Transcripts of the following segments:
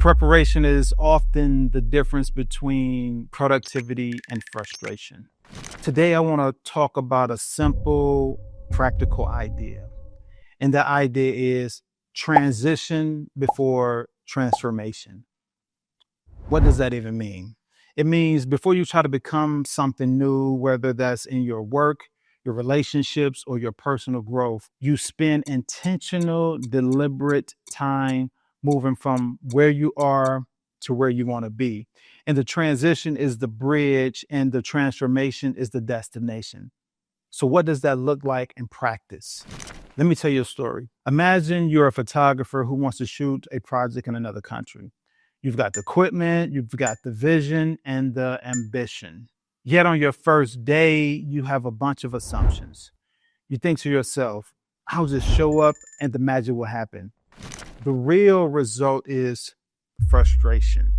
Preparation is often the difference between productivity and frustration. Today, I want to talk about a simple, practical idea. And the idea is transition before transformation. What does that even mean? It means before you try to become something new, whether that's in your work, your relationships, or your personal growth, you spend intentional, deliberate time moving from where you are to where you want to be. And the transition is the bridge, and the transformation is the destination. So, what does that look like in practice? Let me tell you a story. Imagine you're a photographer who wants to shoot a project in another country. You've got the equipment, you've got the vision and the ambition. Yet on your first day, you have a bunch of assumptions. You think to yourself, I'll just show up and the magic will happen. The real result is frustration.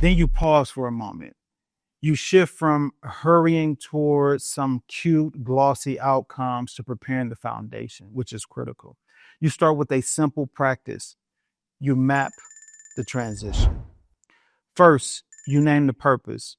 Then you pause for a moment. You shift from hurrying towards some cute, glossy outcomes to preparing the foundation, which is critical. You start with a simple practice. You map the transition. First, you name the purpose.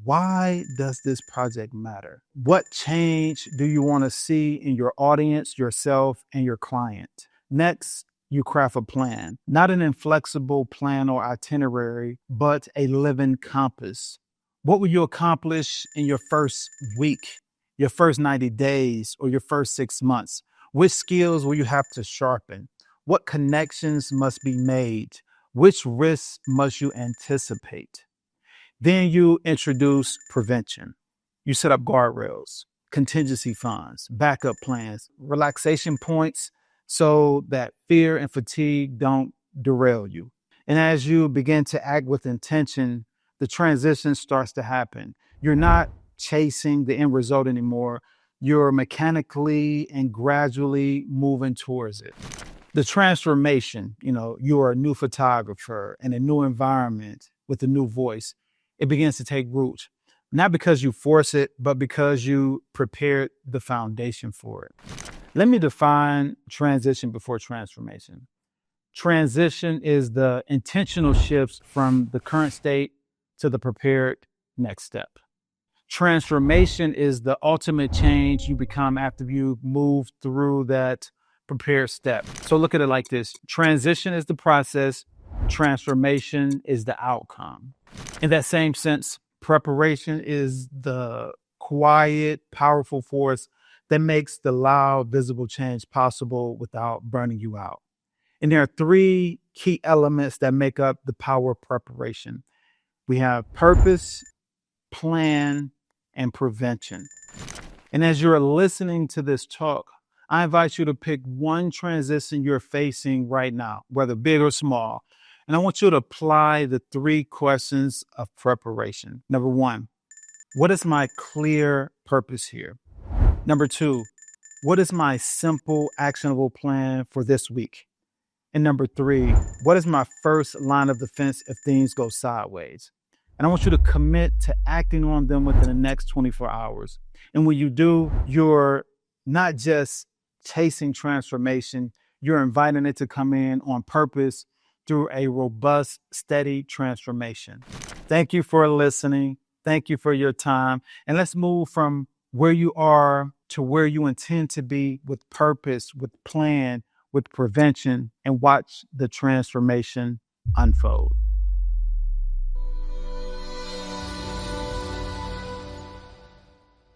Why does this project matter? What change do you want to see in your audience, yourself, and your client? Next, you craft a plan, not an inflexible plan or itinerary, but a living compass. What will you accomplish in your first week, your first 90 days, or your first 6 months? Which skills will you have to sharpen? What connections must be made? Which risks must you anticipate? Then you introduce prevention. You set up guardrails, contingency funds, backup plans, relaxation points so that fear and fatigue don't derail you. And as you begin to act with intention, the transition starts to happen. You're not chasing the end result anymore. You're mechanically and gradually moving towards it. The transformation, you're a new photographer in a new environment with a new voice. It begins to take root, not because you force it, but because you prepared the foundation for it. Let me define transition before transformation. Transition is the intentional shifts from the current state to the prepared next step. Transformation is the ultimate change you become after you move through that prepared step. So look at it like this. Transition is the process. Transformation is the outcome. In that same sense, preparation is the quiet, powerful force that makes the loud, visible change possible without burning you out. And there are three key elements that make up the power of preparation. We have purpose, plan, and prevention. And as you're listening to this talk, I invite you to pick one transition you're facing right now, whether big or small. And I want you to apply the three questions of preparation. Number one, what is my clear purpose here? Number two, what is my simple, actionable plan for this week? And number three, what is my first line of defense if things go sideways? And I want you to commit to acting on them within the next 24 hours. And when you do, you're not just chasing transformation, you're inviting it to come in on purpose through a robust, steady transformation. Thank you for listening. Thank you for your time. And let's move from where you are to where you intend to be with purpose, with plan, with prevention, and watch the transformation unfold.